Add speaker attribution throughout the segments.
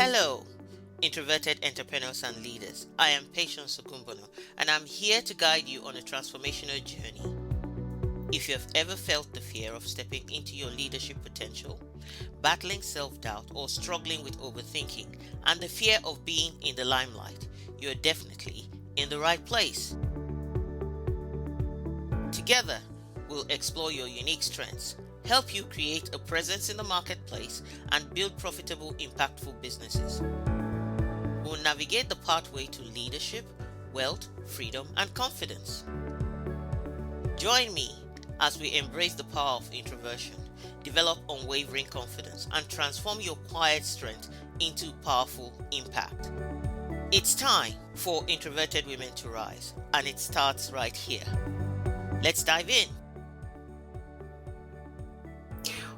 Speaker 1: Hello, introverted entrepreneurs and leaders. I am Patience Ogunbona, and I'm here to guide you on a transformational journey. If you have ever felt the fear of stepping into your leadership potential, battling self-doubt, or struggling with overthinking, and the fear of being in the limelight, you're definitely in the right place. Together, we'll explore your unique strengths, help you create a presence in the marketplace, and build profitable, impactful businesses. We'll navigate the pathway to leadership, wealth, freedom, and confidence. Join me as we embrace the power of introversion, develop unwavering confidence, and transform your quiet strength into powerful impact. It's time for introverted women to rise, and it starts right here. Let's dive in.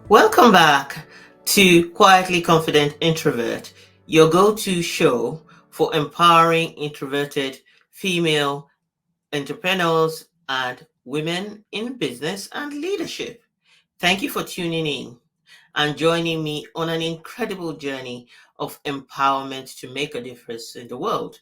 Speaker 1: Welcome back to Quietly Confident Introvert, your go-to show for empowering introverted female entrepreneurs and women in business and leadership. Thank you for tuning in and joining me on an incredible journey of empowerment to make a difference in the world.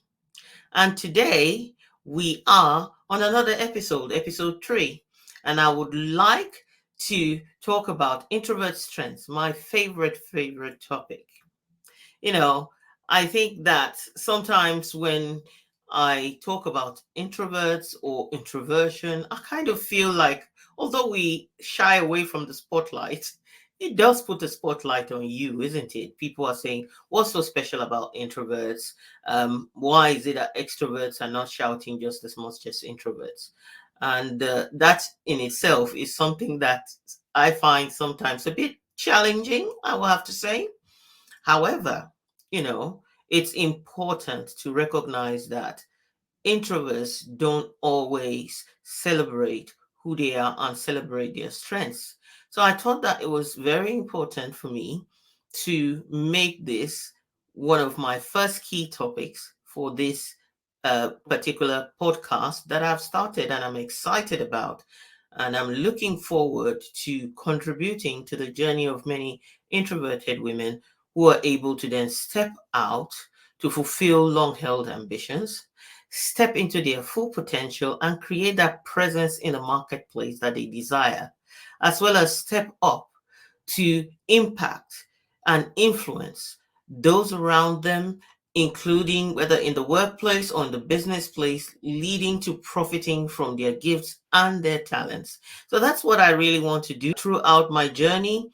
Speaker 1: And today we are on another episode 3, and I would like to talk about introvert strengths, my favorite topic. You know, I think that sometimes when I talk about introverts or introversion, I kind of feel like although we shy away from the spotlight, it does put a spotlight on you, isn't it? People are saying, what's so special about introverts? Why is it that extroverts are not shouting just as much as introverts? And that in itself is something that I find sometimes a bit challenging, I will have to say. However, it's important to recognize that introverts don't always celebrate who they are and celebrate their strengths. So I thought that it was very important for me to make this one of my first key topics for this particular podcast that I've started and I'm excited about. And I'm looking forward to contributing to the journey of many introverted women who are able to then step out to fulfill long held ambitions, step into their full potential, and create that presence in the marketplace that they desire, as well as step up to impact and influence those around them, including whether in the workplace or in the business place, leading to profiting from their gifts and their talents. So that's what I really want to do throughout my journey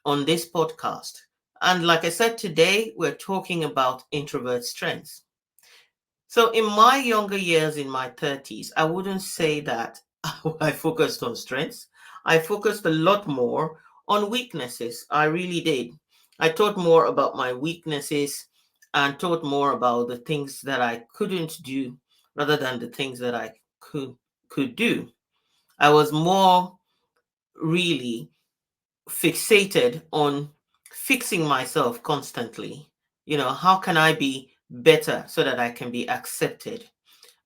Speaker 1: on this podcast. And like I said, today we're talking about introvert strengths. So in my younger years, in my 30s, I wouldn't say that I focused on strengths. I focused a lot more on weaknesses. I really did. I thought more about my weaknesses and thought more about the things that I couldn't do rather than the things that I could do. I was more really fixated on fixing myself constantly. How can I be better so that I can be accepted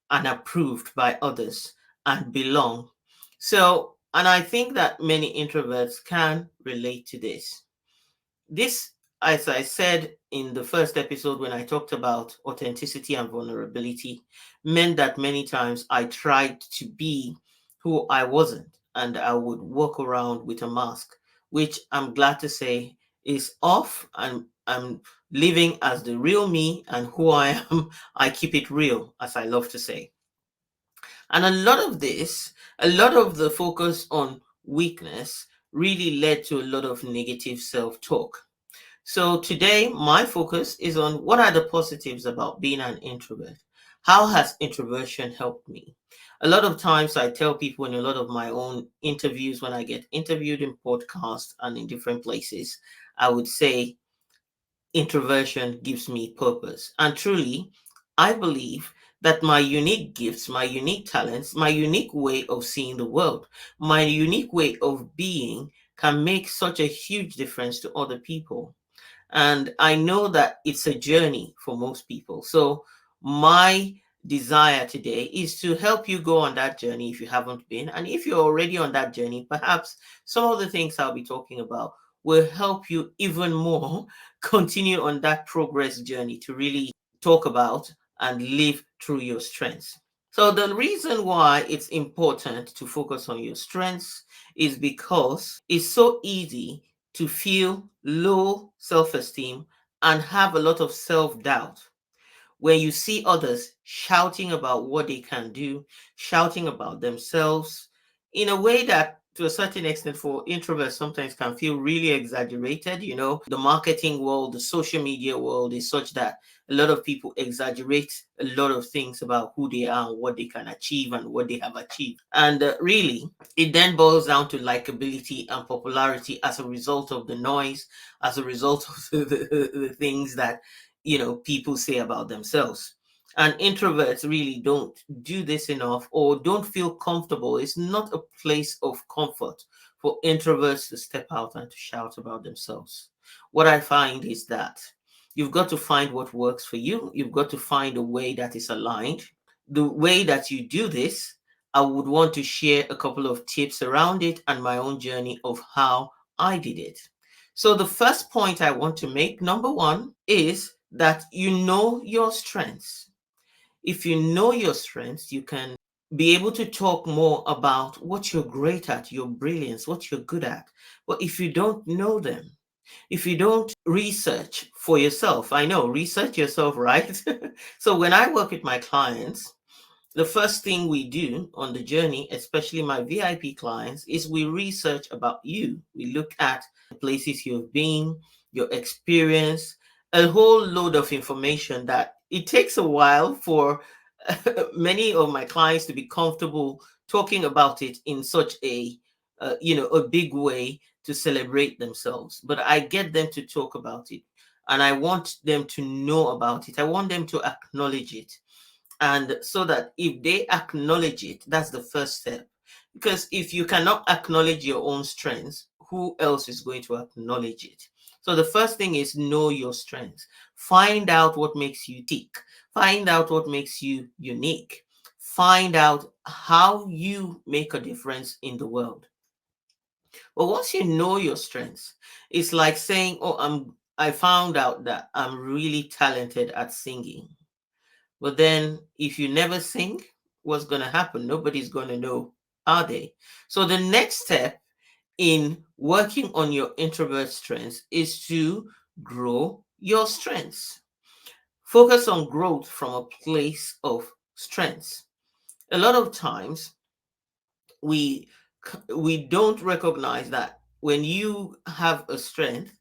Speaker 1: and approved by others and belong? So, and I think that many introverts can relate to this. This, as I said in the first episode when I talked about authenticity and vulnerability, meant that many times I tried to be who I wasn't, and I would walk around with a mask, which I'm glad to say is off, and I'm living as the real me, and who I am, I keep it real, as I love to say. And a lot of the focus on weakness really led to a lot of negative self talk. So today, my focus is on what are the positives about being an introvert? How has introversion helped me? A lot of times I tell people in a lot of my own interviews, when I get interviewed in podcasts and in different places, I would say introversion gives me purpose. And truly, I believe that my unique gifts, my unique talents, my unique way of seeing the world, my unique way of being can make such a huge difference to other people. And I know that it's a journey for most people. So my desire today is to help you go on that journey if you haven't been. And if you're already on that journey, perhaps some of the things I'll be talking about will help you even more continue on that progress journey to really talk about and live through your strengths. So, the reason why it's important to focus on your strengths is because it's so easy to feel low self esteem and have a lot of self doubt when you see others shouting about what they can do, shouting about themselves in a way that, to a certain extent, for introverts sometimes can feel really exaggerated. The marketing world, the social media world is such that a lot of people exaggerate a lot of things about who they are and what they can achieve and what they have achieved. And really, it then boils down to likability and popularity as a result of the noise, as a result of the things that people say about themselves. And introverts really don't do this enough or don't feel comfortable. It's not a place of comfort for introverts to step out and to shout about themselves. What I find is that you've got to find what works for you. You've got to find a way that is aligned. The way that you do this, I would want to share a couple of tips around it and my own journey of how I did it. So, the first point I want to make, number one, is that you know your strengths. If you know your strengths, you can be able to talk more about what you're great at, your brilliance, what you're good at. But if you don't know them, if you don't research for yourself, I know, research yourself, right? So when I work with my clients, the first thing we do on the journey, especially my VIP clients, is we research about you. We look at the places you've been, your experience, a whole load of information that it takes a while for many of my clients to be comfortable talking about it in such a big way to celebrate themselves. But I get them to talk about it, and I want them to know about it. I want them to acknowledge it, and so that if they acknowledge it, that's the first step. Because if you cannot acknowledge your own strengths, who else is going to acknowledge it? So the first thing is know your strengths. Find out what makes you tick. Find out what makes you unique. Find out how you make a difference in the world. But once you know your strengths, it's like saying, "Oh, I found out that I'm really talented at singing." But then if you never sing, what's going to happen? Nobody's going to know, are they? So the next step in working on your introvert strengths is to grow your strengths. Focus on growth from a place of strengths. A lot of times we we don't recognize that when you have a strength,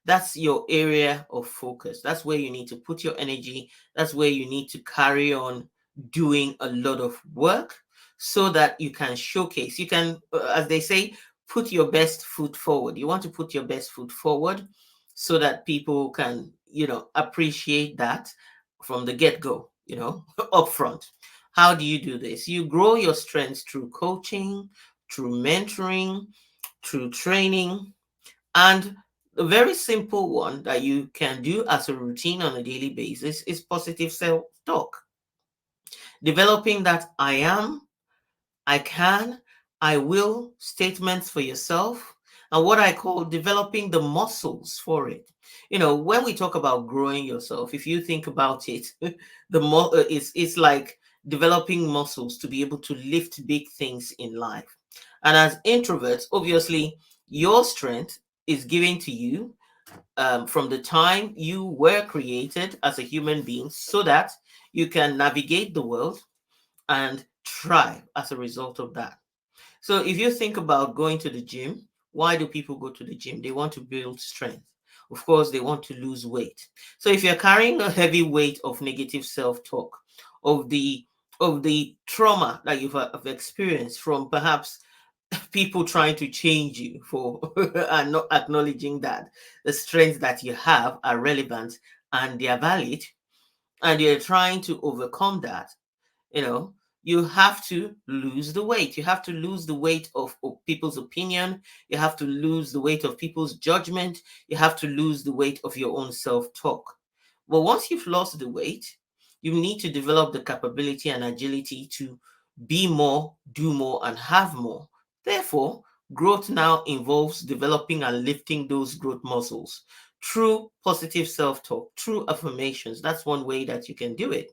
Speaker 1: that's your area of focus. That's where you need to put your energy. That's where you need to carry on doing a lot of work so that you can showcase. You can, as they say, put your best foot forward. You want to put your best foot forward so that people can, appreciate that from the get go, upfront. How do you do this? You grow your strengths through coaching, through mentoring, through training, and a very simple one that you can do as a routine on a daily basis is positive self talk. Developing that I am, I can, I will statements for yourself, and what I call developing the muscles for it. When we talk about growing yourself, if you think about it, it's like developing muscles to be able to lift big things in life. And as introverts, obviously, your strength is given to you from the time you were created as a human being so that you can navigate the world and thrive as a result of that. So if you think about going to the gym, why do people go to the gym? They want to build strength. Of course, they want to lose weight. So if you're carrying a heavy weight of negative self-talk, of the trauma that have experienced from perhaps people trying to change you for and not acknowledging that the strengths that you have are relevant and they are valid, and you're trying to overcome that, you know you have to lose the weight. You have to lose the weight of people's opinion. You have to lose the weight of people's judgment. You have to lose the weight of your own self-talk. But once you've lost the weight, you need to develop the capability and agility to be more, do more, and have more. Therefore, Growth now involves developing and lifting those growth muscles through positive self talk, through affirmations. That's one way that you can do it.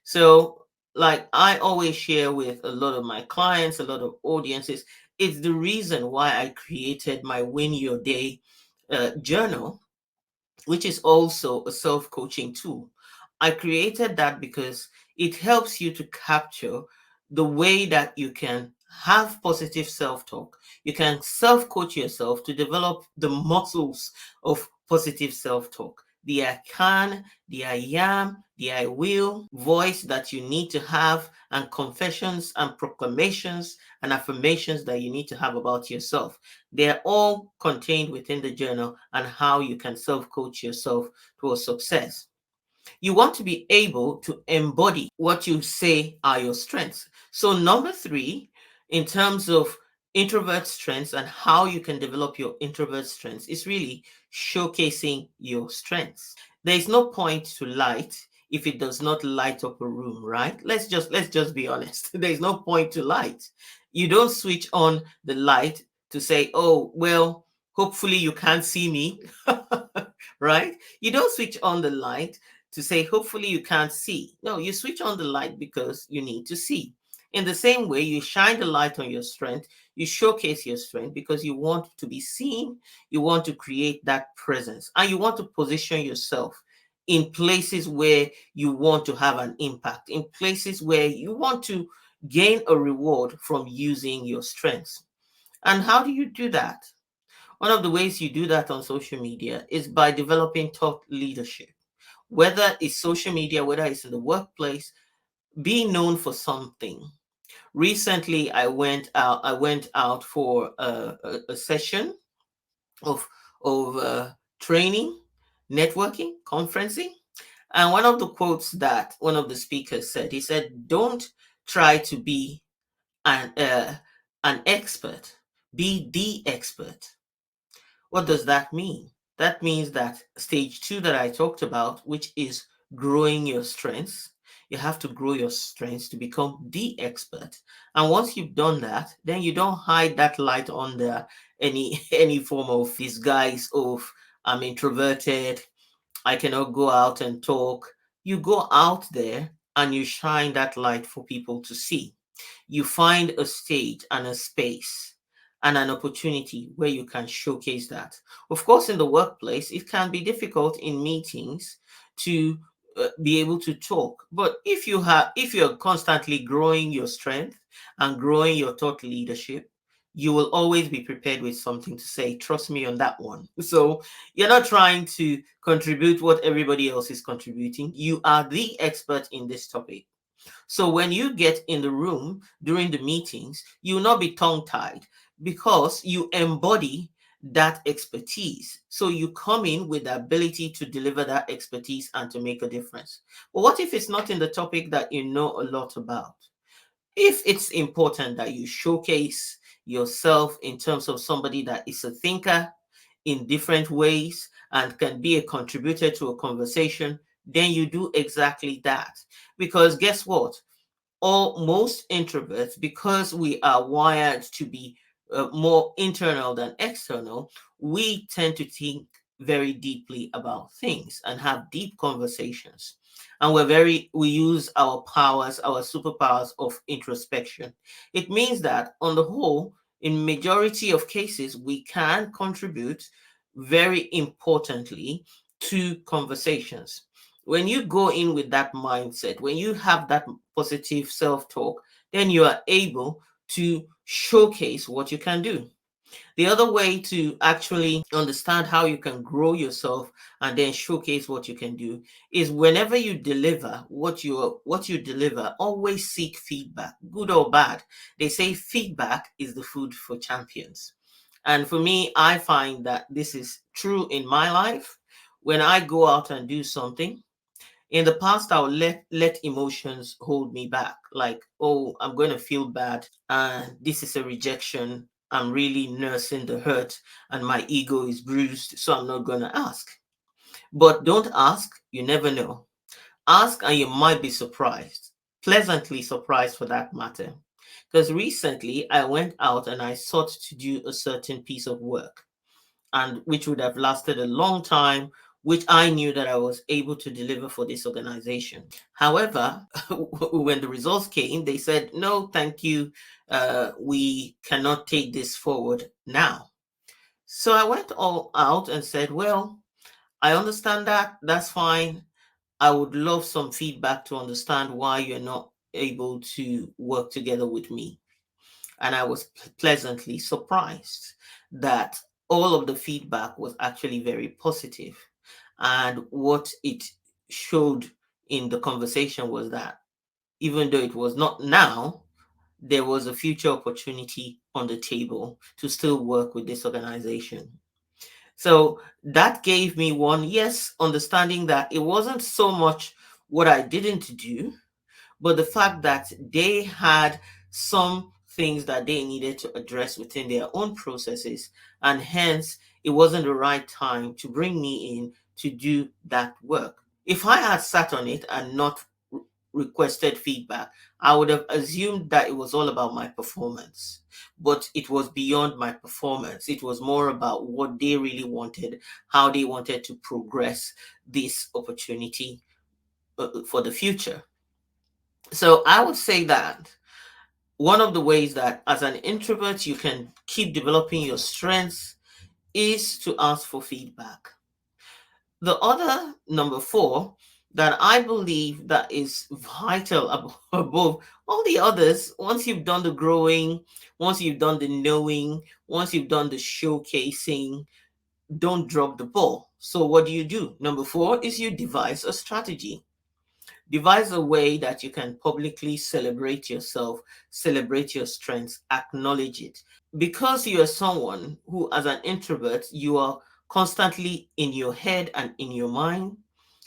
Speaker 1: So, like I always share with a lot of my clients, a lot of audiences, it's the reason why I created my Win Your Day journal, which is also a self coaching tool. I created that because it helps you to capture the way that you can have positive self talk. You can self coach yourself to develop the muscles of positive self talk. The I can, the I am, the I will voice that you need to have, and confessions and proclamations and affirmations that you need to have about yourself. They're all contained within the journal and how you can self coach yourself towards success. You want to be able to embody what you say are your strengths. So, number three, in terms of introvert strengths and how you can develop your introvert strengths, is really showcasing your strengths. There is no point to light if it does not light up a room, right? Let's just be honest. There is no point to light. You don't switch on the light to say, "Oh, well, hopefully you can't see me." Right? You don't switch on the light to say, hopefully you can't see. No, you switch on the light because you need to see. In the same way, you shine the light on your strength, you showcase your strength because you want to be seen, you want to create that presence, and you want to position yourself in places where you want to have an impact, in places where you want to gain a reward from using your strengths. And how do you do that? One of the ways you do that on social media is by developing thought leadership. Whether it's social media, whether it's in the workplace, be known for something. Recently, I went out for a session of training, networking, conferencing, and one of the quotes that one of the speakers said, he said, "Don't try to be an expert, be the expert." What does that mean? That means that stage two that I talked about, which is growing your strengths, you have to grow your strengths to become the expert. And once you've done that, then you don't hide that light under any any form of disguise of I'm introverted, I cannot go out and talk. You go out there and you shine that light for people to see. You find a stage and a space and an opportunity where you can showcase that. Of course, in the workplace, it can be difficult in meetings to be able to talk. But if you're constantly growing your strength and growing your thought leadership, you will always be prepared with something to say. Trust me on that one. So you're not trying to contribute what everybody else is contributing. You are the expert in this topic. So when you get in the room during the meetings, you will not be tongue tied because you embody that expertise. So you come in with the ability to deliver that expertise and to make a difference. But what if it's not in the topic that you know a lot about? If it's important that you showcase yourself in terms of somebody that is a thinker in different ways and can be a contributor to a conversation, then you do exactly that. Because guess what? All most introverts, because we are wired to be more internal than external, we tend to think very deeply about things and have deep conversations. And we use our powers, our superpowers of introspection. It means that on the whole, in majority of cases, we can contribute very importantly to conversations. When you go in with that mindset, when you have that positive self talk, then you are able to showcase what you can do. The other way to actually understand how you can grow yourself and then showcase what you can do is whenever you deliver what you deliver, always seek feedback, good or bad. They say feedback is the food for champions. And for me, I find that this is true in my life. When I go out and do something, in the past, I would let emotions hold me back. Like, oh, I'm going to feel bad, and this is a rejection. I'm really nursing the hurt, and my ego is bruised, so I'm not going to ask. But don't ask, you never know. Ask, and you might be surprised, pleasantly surprised for that matter. Because recently I went out and I sought to do a certain piece of work, and which would have lasted a long time, which I knew that I was able to deliver for this organization. However, when the results came, they said, no, thank you. We cannot take this forward now. So I went all out and said, well, I understand that. That's fine. I would love some feedback to understand why you're not able to work together with me. And I was pleasantly surprised that all of the feedback was actually very positive. And what it showed in the conversation was that even though it was not now, there was a future opportunity on the table to still work with this organization. So that gave me one, yes, understanding that it wasn't so much what I didn't do, but the fact that they had some things that they needed to address within their own processes, and hence it wasn't the right time to bring me in to do that work. If I had sat on it and not requested feedback, I would have assumed that it was all about my performance. But it was beyond my performance. It was more about what they really wanted, how they wanted to progress this opportunity for the future. So I would say that one of the ways that as an introvert you can keep developing your strengths is to ask for feedback. The other number four that I believe that is vital above all the others, once you've done the growing, once you've done the knowing, once you've done the showcasing, don't drop the ball. So what do you do? Number four is you devise a strategy. Devise a way that you can publicly celebrate yourself, celebrate your strengths, acknowledge it. Because you are someone who, as an introvert, you are constantly in your head and in your mind.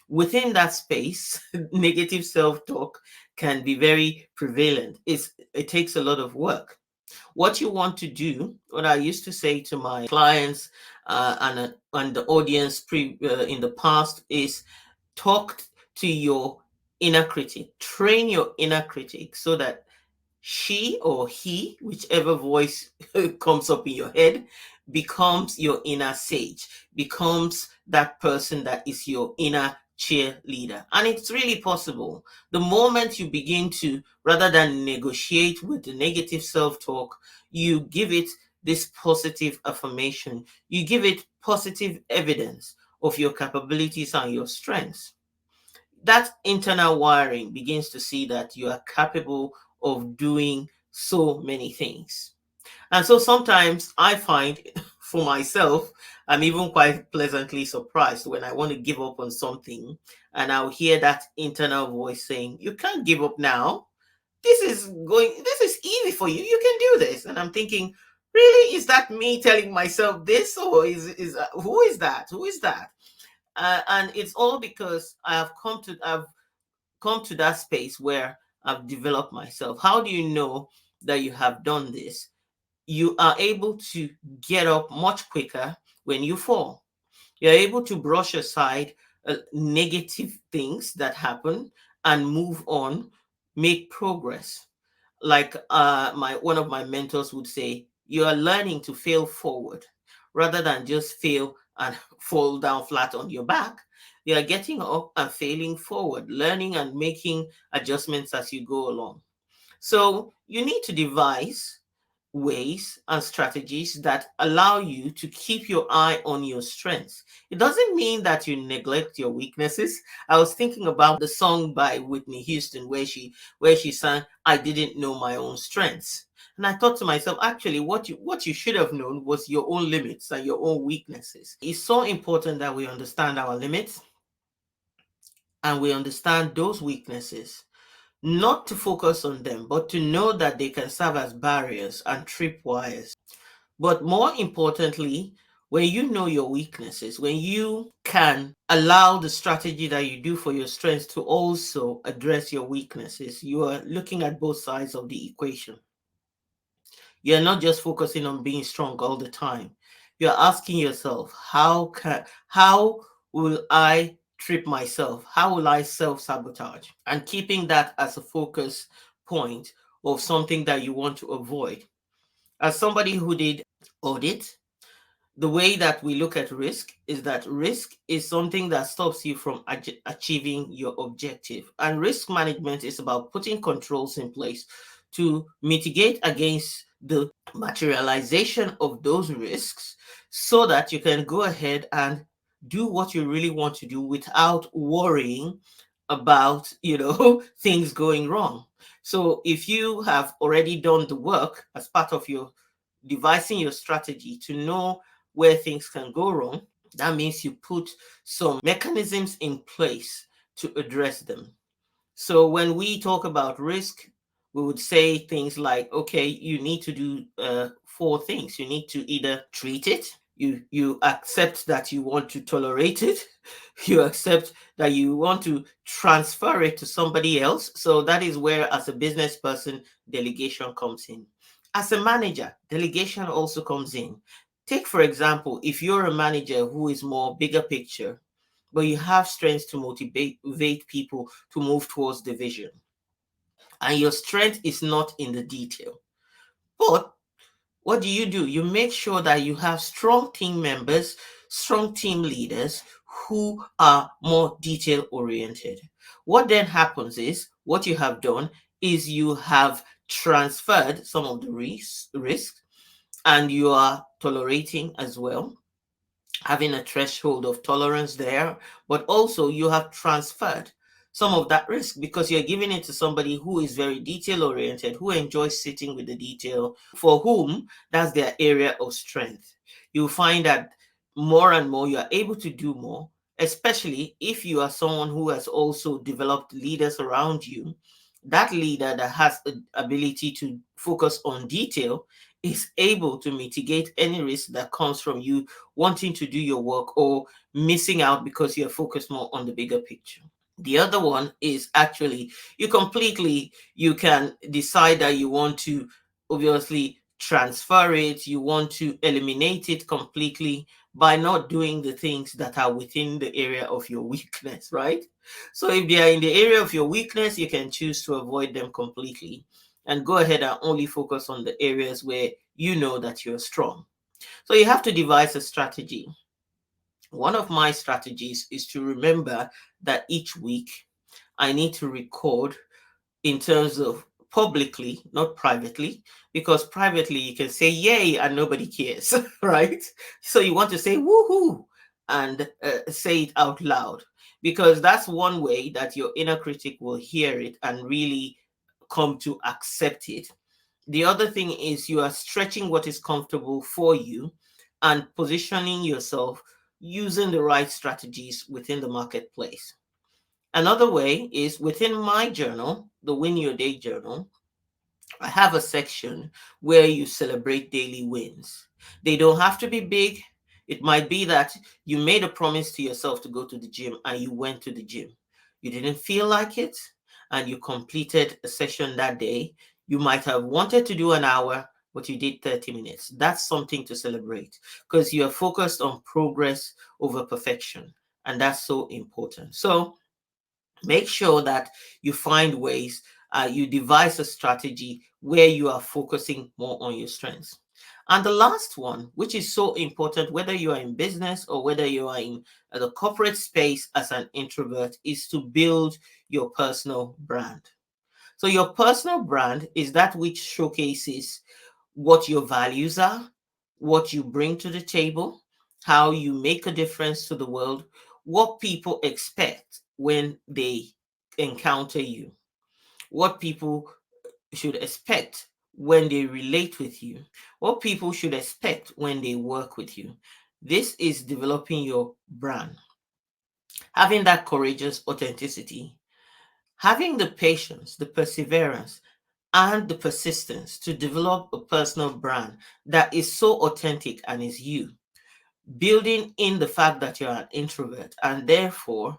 Speaker 1: Within that space, negative self talk can be very prevalent. It takes a lot of work. What you want to do, what I used to say to my clients and the audience in the past, is talk to your inner critic, train your inner critic so that she or he, whichever voice comes up in your head, becomes your inner sage, becomes that person that is your inner cheerleader. And it's really possible. The moment you begin to, rather than negotiate with the negative self talk, you give it this positive affirmation, you give it positive evidence of your capabilities and your strengths. That internal wiring begins to see that you are capable of doing so many things. And so sometimes I find for myself, I'm even quite pleasantly surprised when I want to give up on something and I'll hear that internal voice saying, you can't give up now. This is easy for you. You can do this. And I'm thinking, really? Is that me telling myself this? Or who is that? Who is that? And it's all because I've come to that space where I've developed myself. How do you know that you have done this? You are able to get up much quicker when you fall. You're able to brush aside negative things that happen and move on, make progress. Like my one of my mentors would say, you are learning to fail forward rather than just fail and fall down flat on your back. You are getting up and failing forward, learning and making adjustments as you go along. So you need to devise ways and strategies that allow you to keep your eye on your strengths. It doesn't mean that you neglect your weaknesses. I was thinking about the song by Whitney Houston where she sang I didn't know my own strengths. And I thought to myself, actually what you should have known was your own limits and your own weaknesses. It's so important that we understand our limits and we understand those weaknesses, not to focus on them, but to know that they can serve as barriers and tripwires. But more importantly, when you know your weaknesses, when you can allow the strategy that you do for your strengths to also address your weaknesses, you are looking at both sides of the equation. You're not just focusing on being strong all the time. You're asking yourself, how will I trip myself? How will I self-sabotage? And keeping that as a focus point of something that you want to avoid. As somebody who did audit, the way that we look at risk is that risk is something that stops you from achieving your objective. And risk management is about putting controls in place to mitigate against the materialization of those risks so that you can go ahead and do what you really want to do without worrying about, things going wrong. So if you have already done the work as part of your devising your strategy to know where things can go wrong, that means you put some mechanisms in place to address them. So when we talk about risk, we would say things like, okay, you need to do four things. You need to either treat it, you accept that you want to tolerate it, you accept that you want to transfer it to somebody else. So that is where, as a business person, delegation comes in. As a manager, delegation also comes in. Take, for example, if you're a manager who is more bigger picture, but you have strengths to motivate people to move towards the vision, and your strength is not in the detail. But what do? You make sure that you have strong team members, strong team leaders who are more detail oriented. What then happens is, what you have done is you have transferred some of the risk, and you are tolerating as well, having a threshold of tolerance there, but also you have transferred some of that risk because you're giving it to somebody who is very detail oriented, who enjoys sitting with the detail, for whom that's their area of strength. You'll find that more and more you are able to do more, especially if you are someone who has also developed leaders around you. That leader that has the ability to focus on detail is able to mitigate any risk that comes from you wanting to do your work or missing out because you're focused more on the bigger picture. The other one is actually you can decide that you want to obviously transfer it, you want to eliminate it completely by not doing the things that are within the area of your weakness, right? So if they are in the area of your weakness, you can choose to avoid them completely and go ahead and only focus on the areas where you know that you're strong. So you have to devise a strategy. One of my strategies is to remember that each week I need to record in terms of publicly, not privately, because privately you can say yay and nobody cares, right? So you want to say woohoo and say it out loud, because that's one way that your inner critic will hear it and really come to accept it. The other thing is you are stretching what is comfortable for you and positioning yourself using the right strategies within the marketplace. Another way is within my journal, the Win Your Day journal. I have a section where you celebrate daily wins. They don't have to be big. It might be that you made a promise to yourself to go to the gym and you went to the gym. You didn't feel like it and you completed a session that day. You might have wanted to do an hour, but you did 30 minutes. That's something to celebrate because you are focused on progress over perfection. And that's so important. So make sure that you find ways, you devise a strategy where you are focusing more on your strengths. And the last one, which is so important, whether you are in business or whether you are in the corporate space as an introvert, is to build your personal brand. So, your personal brand is that which showcases what your values are, what you bring to the table, how you make a difference to the world, what people expect when they encounter you, what people should expect when they relate with you, what people should expect when they work with you. This is developing your brand, having that courageous authenticity, having the patience, the perseverance, and the persistence to develop a personal brand that is so authentic and is you, building in the fact that you're an introvert and therefore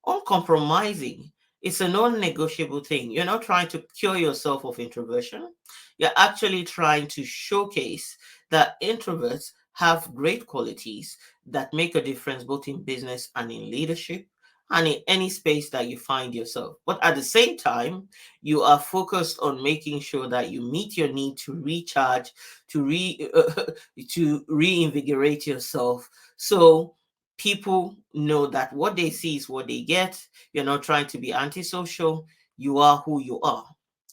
Speaker 1: uncompromising. It's a non negotiable thing. You're not trying to cure yourself of introversion. You're actually trying to showcase that introverts have great qualities that make a difference both in business and in leadership. and in any space that you find yourself. But at the same time, you are focused on making sure that you meet your need to recharge, to to reinvigorate yourself. So people know that what they see is what they get. You're not trying to be antisocial. You are who you are,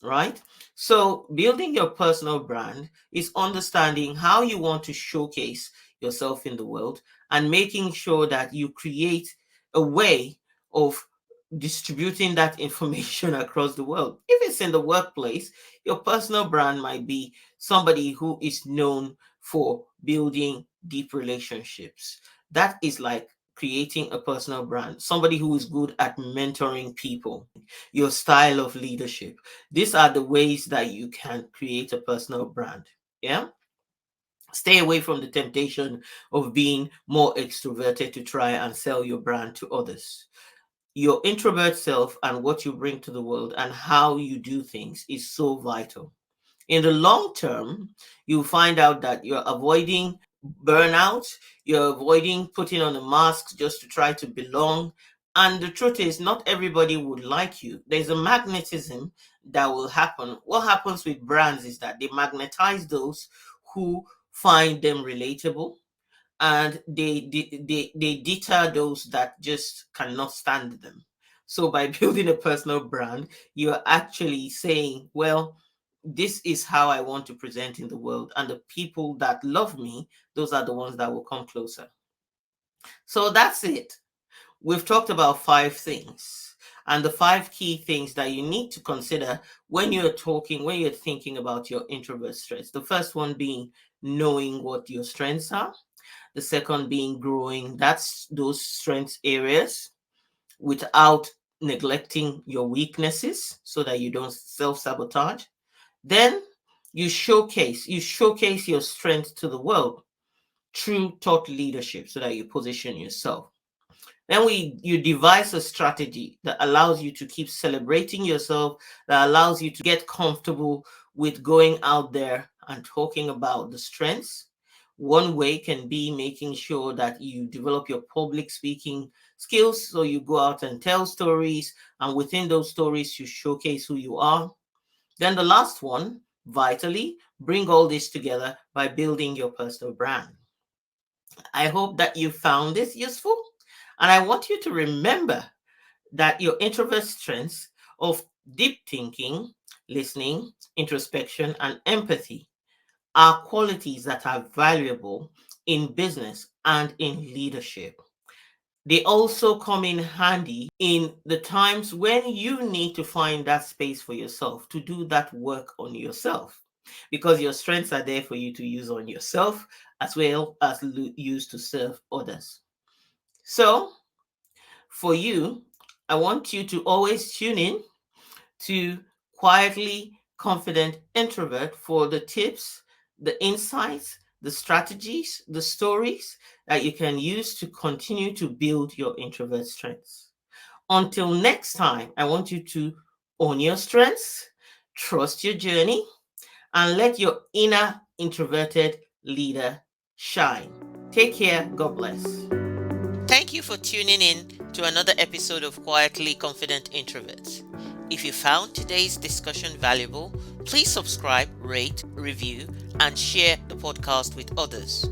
Speaker 1: right? So building your personal brand is understanding how you want to showcase yourself in the world and making sure that you create a way of distributing that information across the world. If it's in the workplace, your personal brand might be somebody who is known for building deep relationships. That is like creating a personal brand. Somebody who is good at mentoring people, your style of leadership. These are the ways that you can create a personal brand. Yeah. Stay away from the temptation of being more extroverted to try and sell your brand to others. Your introvert self and what you bring to the world and how you do things is so vital. In the long term, you find out that you're avoiding burnout, you're avoiding putting on a mask just to try to belong. And the truth is, not everybody would like you. There's a magnetism that will happen. What happens with brands is that they magnetize those who find them relatable, and they deter those that just cannot stand them. So by building a personal brand, you're actually saying, well, this is how I want to present in the world, and the people that love me, those are the ones that will come closer. So that's it. We've talked about 5 things, and the 5 key things that you need to consider when you're thinking about your introvert strengths. The first one being knowing what your strengths are. The second being growing that's those strengths areas without neglecting your weaknesses so that you don't self-sabotage. Then you showcase your strength to the world through thought leadership so that you position yourself. Then you devise a strategy that allows you to keep celebrating yourself, that allows you to get comfortable with going out there and talking about the strengths. One way can be making sure that you develop your public speaking skills. So you go out and tell stories, and within those stories, you showcase who you are. Then the last one, vitally, bring all this together by building your personal brand. I hope that you found this useful. And I want you to remember that your introvert strengths of deep thinking, listening, introspection, and empathy are qualities that are valuable in business and in leadership. They also come in handy in the times when you need to find that space for yourself to do that work on yourself, because your strengths are there for you to use on yourself as well as use to serve others. So, for you, I want you to always tune in to Quietly Confident Introvert for the tips, the insights, the strategies, the stories that you can use to continue to build your introvert strengths. Until next time, I want you to own your strengths, trust your journey, and let your inner introverted leader shine. Take care. God bless. Thank you for tuning in to another episode of Quietly Confident Introverts. If you found today's discussion valuable, please subscribe, rate, review, and share the podcast with others.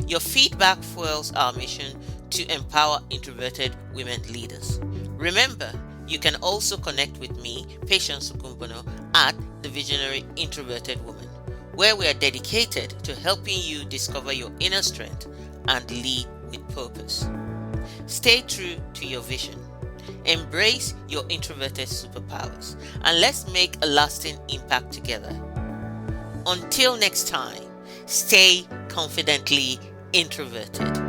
Speaker 1: Your feedback fuels our mission to empower introverted women leaders. Remember, you can also connect with me, Patience Ogunbona, at The Visionary Introverted Woman, where we are dedicated to helping you discover your inner strength and lead with purpose. Stay true to your vision. Embrace your introverted superpowers, and let's make a lasting impact together. Until next time, stay confidently introverted.